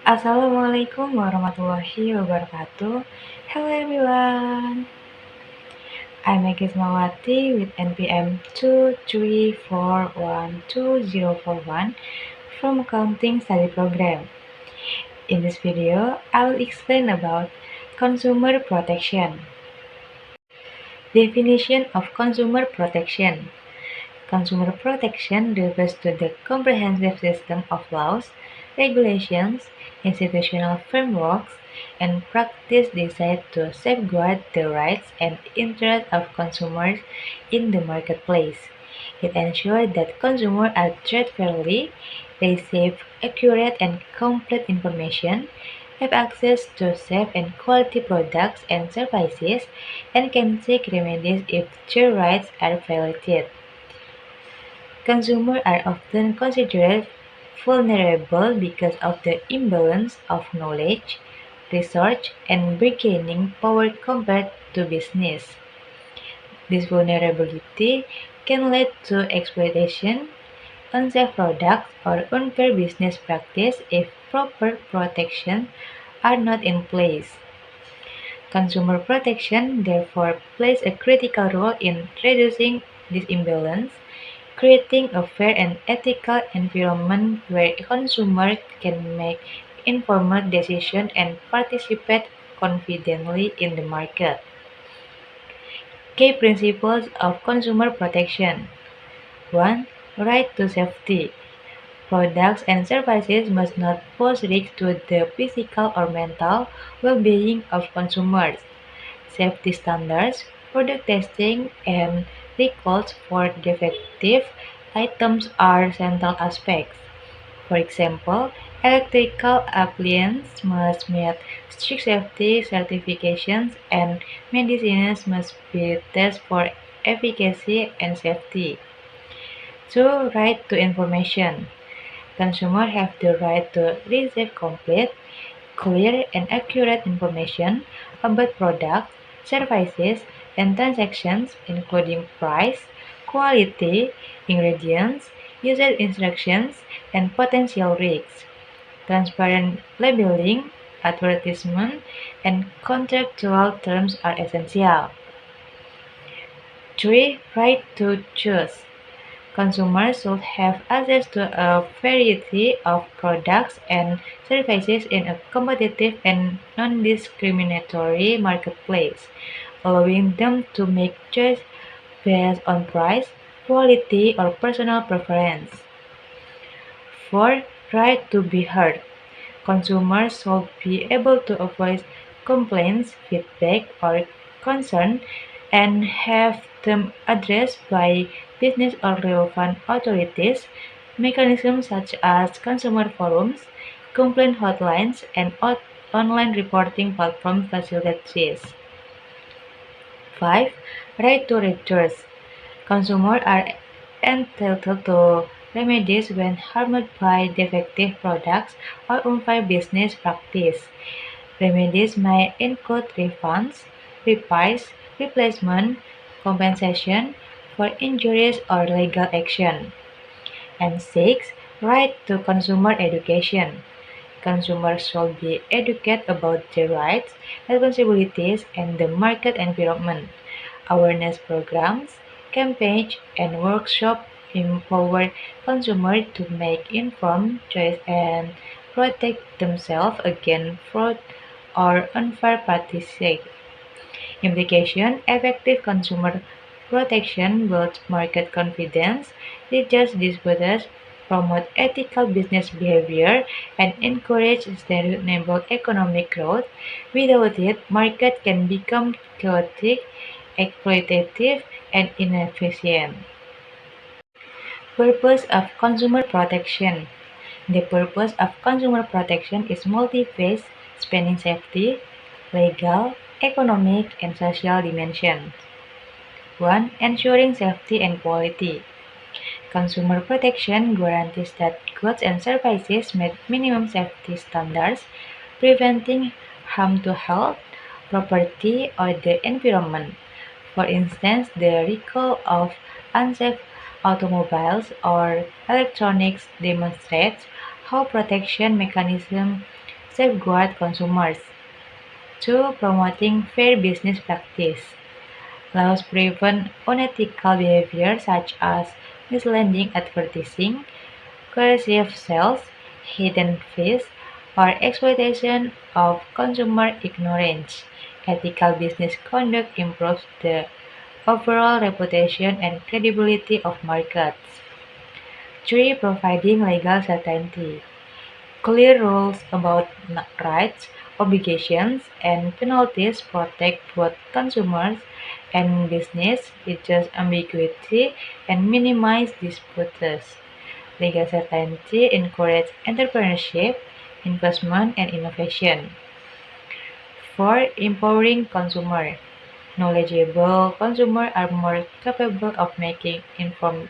Assalamualaikum warahmatullahi wabarakatuh. Hello everyone. I'm Megis Mawati with NPM 234120041 from Accounting Study Program. In this video, I will explain about consumer protection. Definition of consumer protection. Consumer protection refers to the comprehensive system of laws, regulations, institutional frameworks, and practice designed to safeguard the rights and interests of consumers in the marketplace. It ensures that consumers are treated fairly, receive accurate and complete information, have access to safe and quality products and services, and can seek remedies if their rights are violated. Consumers are often considered vulnerable because of the imbalance of knowledge, research, and bargaining power compared to business. This vulnerability can lead to exploitation, unsafe products, or unfair business practice if proper protections are not in place. Consumer protection therefore plays a critical role in reducing this imbalance, creating a fair and ethical environment where consumers can make informed decisions and participate confidently in the market. Key principles of consumer protection. 1. Right to safety. Products and services must not pose risk to the physical or mental well-being of consumers. Safety standards, product testing, and recalls for defective items are central aspects. For example, electrical appliances must meet strict safety certifications and medicines must be tested for efficacy and safety. 2. Right to information. Consumers have the right to receive complete, clear, and accurate information about products, services, and transactions, including price, quality, ingredients, user instructions, and potential risks. Transparent labeling, advertisement, and contractual terms are essential. 3. Right to choose. Consumers should have access to a variety of products and services in a competitive and non-discriminatory marketplace, allowing them to make choices based on price, quality, or personal preference. 4. Right to be heard. Consumers should be able to voice complaints, feedback, or concerns and have them addressed by business or relevant authorities. Mechanisms such as consumer forums, complaint hotlines, and online reporting platforms facilitate this. 5. Right to redress. Consumers are entitled to remedies when harmed by defective products or unfair business practice. Remedies may include refunds, repairs, replacement, compensation for injuries, or legal action. And 6. Right to consumer education. Consumers should be educated about their rights, responsibilities, and the market environment. Awareness programs, campaigns, and workshops empower consumers to make informed choices and protect themselves against fraud or unfair practices. Implication: effective consumer protection builds market confidence, reduces disputes, promotes ethical business behavior, and encourages sustainable economic growth. Without it, markets can become chaotic, exploitative, and inefficient. Purpose of consumer protection. The purpose of consumer protection is multi-phase, spanning safety, legal, economic, and social dimensions. 1. Ensuring safety and quality. Consumer protection guarantees that goods and services meet minimum safety standards, preventing harm to health, property, or the environment. For instance, the recall of unsafe automobiles or electronics demonstrates how protection mechanisms safeguard consumers. 2. Promoting fair business practice. Laws prevent unethical behavior such as misleading advertising, coercive sales, hidden fees, or exploitation of consumer ignorance. Ethical business conduct improves the overall reputation and credibility of markets. 3. Providing legal certainty. Clear rules about rights, obligations, and penalties protect both consumers and business, reduce ambiguity, and minimize disputes. Legal certainty encourages entrepreneurship, investment, and innovation. 4. Empowering consumer. Knowledgeable consumers are more capable of making informed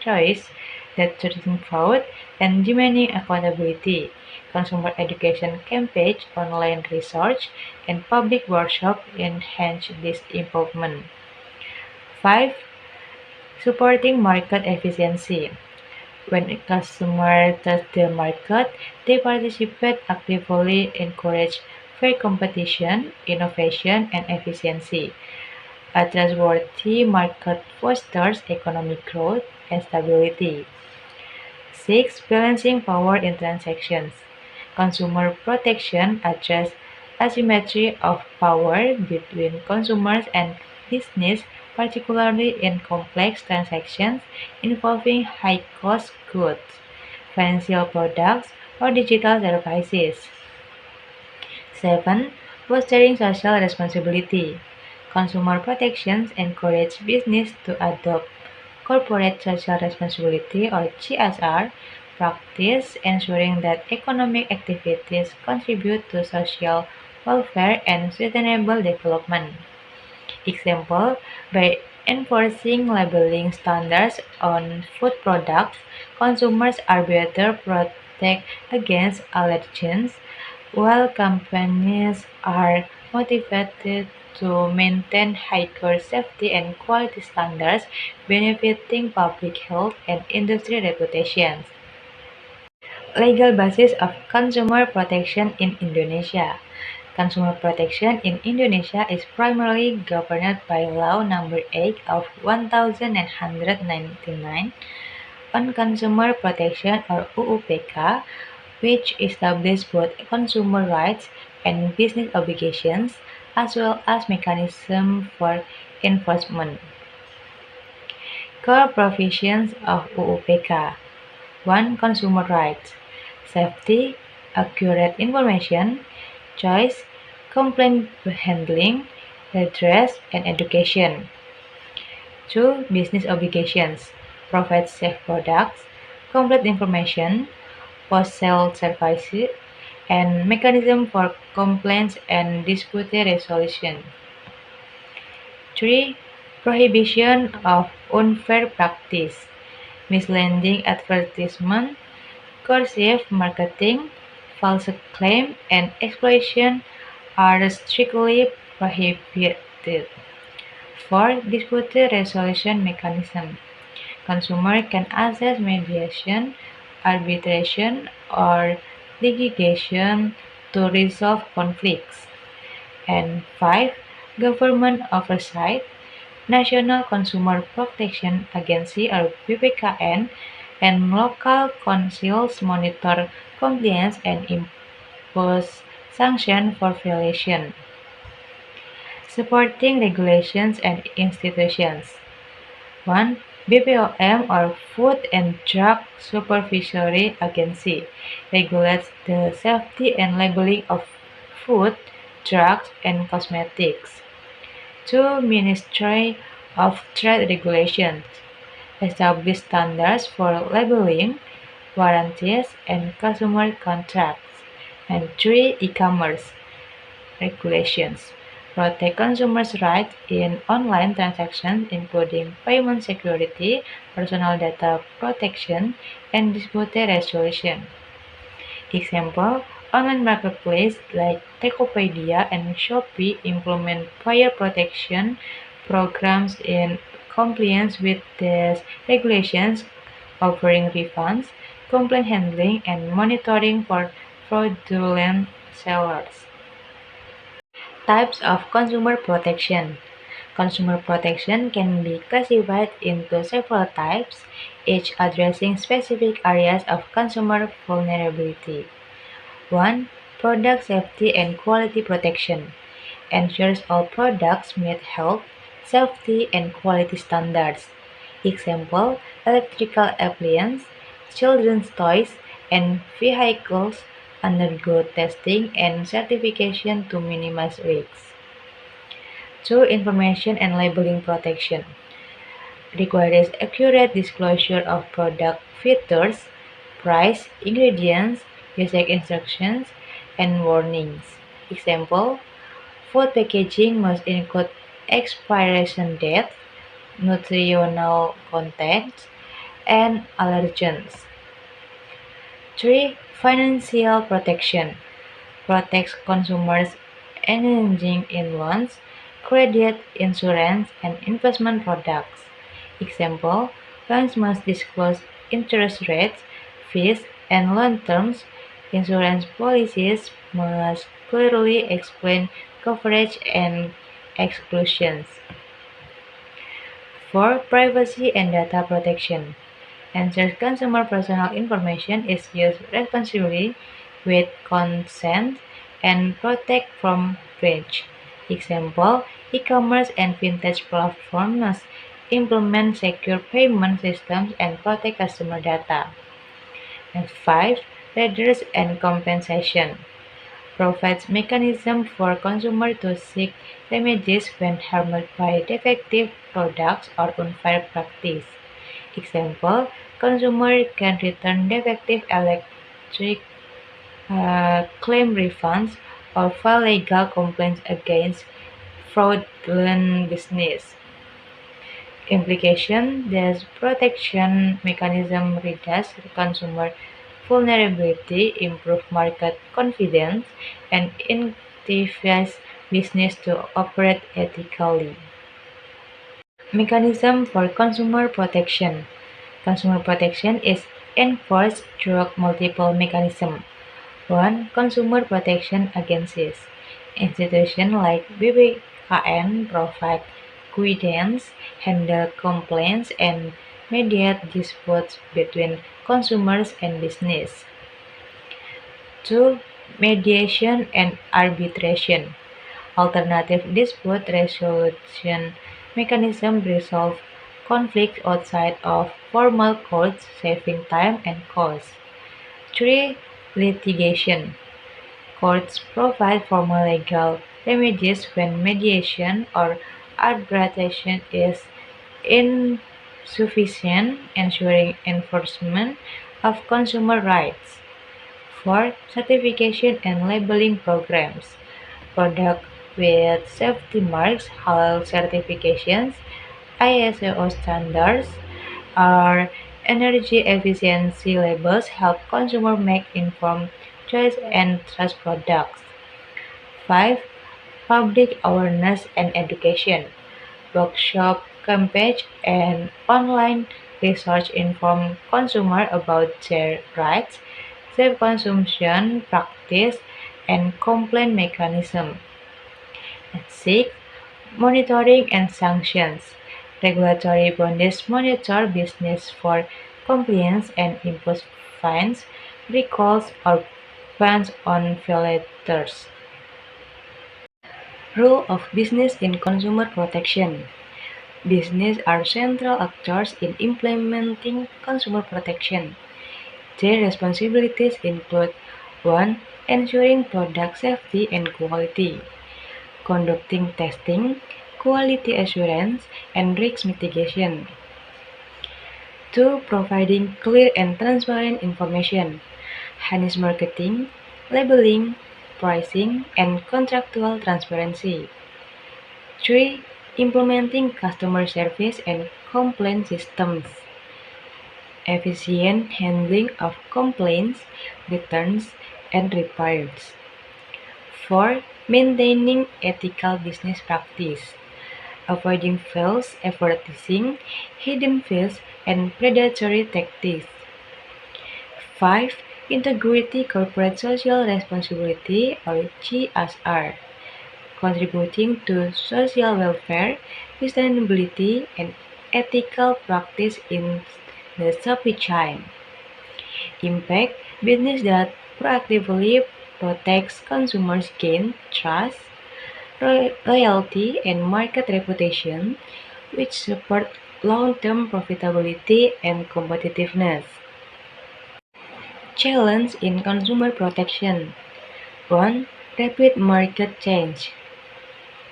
choice, detecting fraud, and demanding accountability. Consumer education campaigns, online research, and public workshops enhance this empowerment. 5. Supporting market efficiency. When customers trust the market, they participate actively, encourage fair competition, innovation, and efficiency. A trustworthy market fosters economic growth and stability. 6. Balancing power in transactions. Consumer protection addresses asymmetry of power between consumers and business, particularly in complex transactions involving high-cost goods, financial products, or digital services. 7. Fostering social responsibility. Consumer protections encourage business to adopt corporate social responsibility or CSR practice, ensuring that economic activities contribute to social welfare and sustainable development. Example, by enforcing labeling standards on food products, consumers are better protected against allergens, while companies are motivated to maintain higher safety and quality standards, benefiting public health and industry reputations. Legal basis of consumer protection in Indonesia. Consumer protection in Indonesia is primarily governed by Law Number 8 of 1999 on Consumer Protection or UUPK, which establishes both consumer rights and business obligations, as well as mechanisms for enforcement. Core provisions of UUPK: 1. Consumer rights. Safety, accurate information, choice, complaint handling, redress, and education. 2. Business obligations. Provide safe products, complete information, post-sale services, and mechanism for complaints and dispute resolution. 3. Prohibition of unfair practice. Misleading advertisement, coercive marketing, false claim, and exploitation are strictly prohibited. 4. Dispute resolution mechanism. Consumer can access mediation, arbitration, or litigation to resolve conflicts. And 5. Government oversight. National Consumer Protection Agency or BPKN and local councils monitor compliance and impose sanctions for violation. Supporting regulations and institutions. 1. BPOM or Food and Drug Supervisory Agency regulates the safety and labeling of food, drugs, and cosmetics. 2. Ministry of Trade Regulations establish standards for labeling, warranties, and consumer contracts. And 3. E-commerce regulations protect consumers' rights in online transactions, including payment security, personal data protection, and dispute resolution. Example, online marketplaces like Tokopedia and Shopee implement buyer protection programs in compliance with these regulations, offering refunds, complaint handling, and monitoring for fraudulent sellers. Types of consumer protection. Consumer protection can be classified into several types, each addressing specific areas of consumer vulnerability. 1. Product safety and quality protection ensures all products meet health, safety, and quality standards. Example, electrical appliances, children's toys, and vehicles undergo testing and certification to minimize risks. 2. Information and labeling protection requires accurate disclosure of product features, price, ingredients, usage instructions, and warnings. Example, food packaging must include expiration date, nutritional content, and allergens. 3. Financial protection protects consumers engaging in loans, credit, insurance, and investment products. Example, banks must disclose interest rates, fees, and loan terms. Insurance policies must clearly explain coverage and exclusions. 4. Privacy and data protection ensures consumer personal information is used responsibly with consent and protect from breach. Example, e-commerce and fintech platforms implement secure payment systems and protect customer data. And 5. Redress and compensation provides mechanism for consumer to seek remedies when harmed by defective products or unfair practice. Example, consumer can return defective electric claim refunds or file legal complaints against fraudulent business. Implication: this protection mechanism reduces consumer vulnerability, improve market confidence, and incentivize business to operate ethically. Mechanism for consumer protection. Consumer protection is enforced through multiple mechanisms. 1. Consumer protection agencies. Institutions like BBKN provide guidance, handle complaints, and mediate disputes between consumers and business. 2. Mediation and arbitration. Alternative dispute resolution mechanisms resolve conflicts outside of formal courts, saving time and cost. 3. Litigation. Courts provide formal legal remedies when mediation or arbitration is insufficient, ensuring enforcement of consumer rights. 4. Certification and labeling programs. Products with safety marks, halal certifications, ISO standards, or energy efficiency labels help consumers make informed choice and trust products. 5. Public awareness and education. Workshop, campaigns, and online research inform consumers about their rights, safe consumption practice, and complaint mechanism. 6. Monitoring and sanctions. Regulatory bodies monitor business for compliance and impose fines, recalls, or bans on violators. Role of business in consumer protection. Businesses are central actors in implementing consumer protection. Their responsibilities include 1. Ensuring product safety and quality, conducting testing, quality assurance, and risk mitigation. 2. Providing clear and transparent information, harness marketing, labeling, pricing, and contractual transparency. 3. Implementing customer service and complaint systems, efficient handling of complaints, returns, and repairs. 4. Maintaining ethical business practice, avoiding false advertising, hidden fees, and predatory tactics. 5. Integrity Corporate Social Responsibility or CSR, contributing to social welfare, sustainability, and ethical practice in the supply chain. Impact business that proactively protects consumers gain trust, loyalty, and market reputation, which support long-term profitability and competitiveness. Challenge in consumer protection. 1. Rapid market change.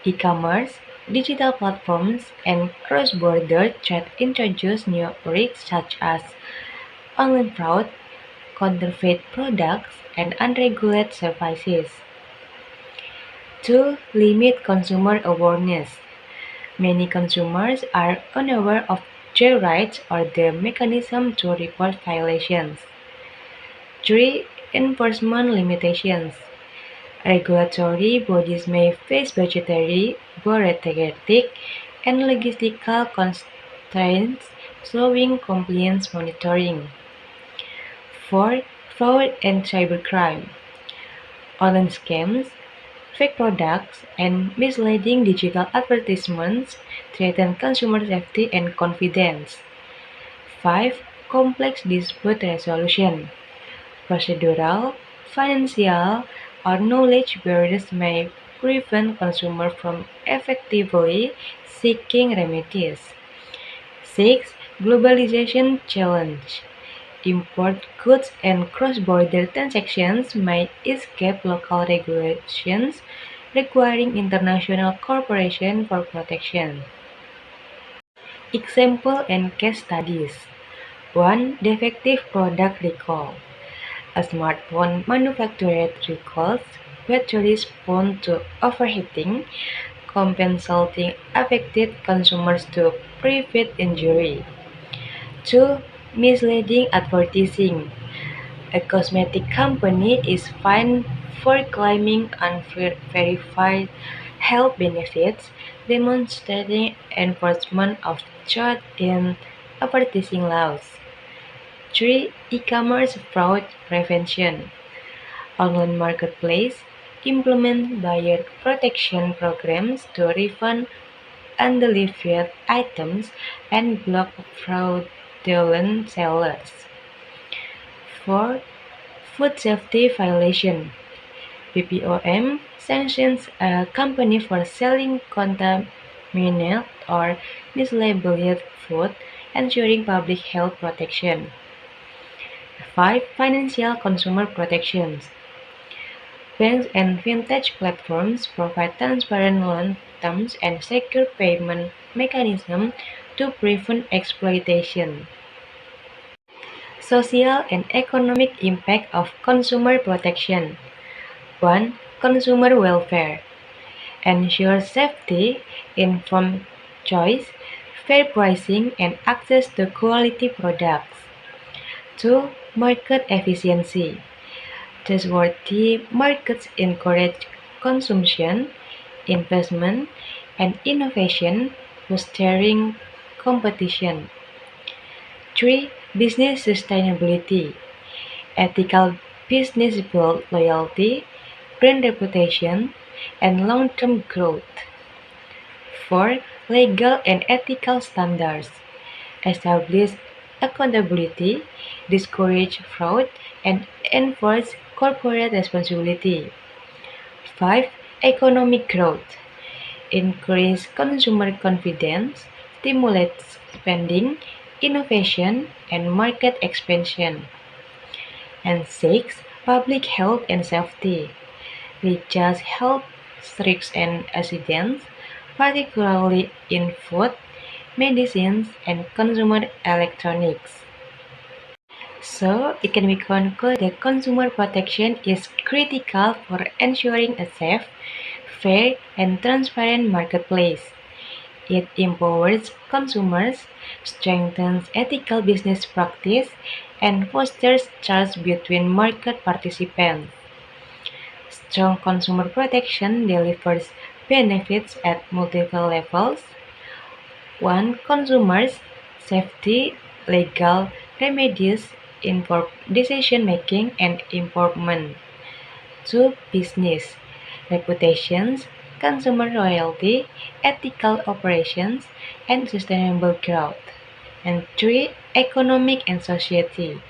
E-commerce, digital platforms, and cross-border trade introduce new risks such as online fraud, counterfeit products, and unregulated services. 2. Limit consumer awareness. Many consumers are unaware of their rights or the mechanism to report violations. 3. Enforcement limitations. Regulatory bodies may face budgetary, bureaucratic, and logistical constraints, slowing compliance monitoring. 4. Fraud and cybercrime. Online scams, fake products, and misleading digital advertisements threaten consumer safety and confidence. 5. Complex dispute resolution. Procedural, financial, or knowledge barriers may prevent consumers from effectively seeking remedies. 6. Globalization challenge. Import goods and cross-border transactions may escape local regulations, requiring international cooperation for protection. Example and case studies. 1. Defective product recall. A smartphone manufacturer recalls batteries prone to overheating, compensating affected consumers to prevent injury. 2. Misleading advertising. A cosmetic company is fined for claiming unverified health benefits, demonstrating enforcement of truth in advertising laws. 3. E-commerce fraud prevention. Online marketplace implement buyer protection programs to refund undelivered items and block fraudulent sellers. 4. Food safety violation. BPOM sanctions a company for selling contaminated or mislabeled food, ensuring public health protection. 5. Financial consumer protections. Banks and fintech platforms provide transparent loan terms and secure payment mechanisms to prevent exploitation. Social and economic impact of consumer protection. 1. Consumer welfare. Ensure safety, informed choice, fair pricing, and access to quality products. 2. Market efficiency. Trustworthy markets encourage consumption, investment, and innovation, fostering competition. 3. Business sustainability. Ethical business build loyalty, brand reputation, and long-term growth. 4. Legal and ethical standards. Establish accountability, discourage fraud, and enforce corporate responsibility. 5. Economic growth. Increase consumer confidence, stimulates spending, innovation, and market expansion. And 6. Public health and safety. Reduce health risks and accidents, particularly in food, medicines, and consumer electronics. So, it can be concluded that consumer protection is critical for ensuring a safe, fair, and transparent marketplace. It empowers consumers, strengthens ethical business practice, and fosters trust between market participants. Strong consumer protection delivers benefits at multiple levels. 1. Consumers, safety, legal remedies, decision making and improvement. 2. Business reputations, consumer loyalty, ethical operations, and sustainable growth. And 3. Economic and society,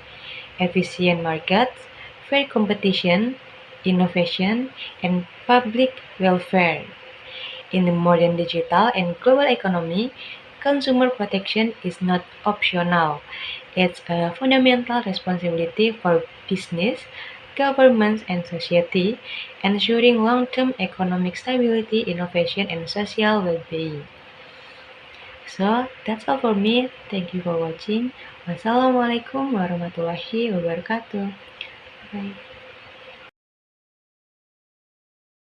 efficient markets, fair competition, innovation, and public welfare. In the modern digital and global economy, consumer protection is not optional. It's a fundamental responsibility for business, governments, and society, ensuring long-term economic stability, innovation, and social well-being. So, that's all for me. Thank you for watching. Wassalamualaikum warahmatullahi wabarakatuh. Bye.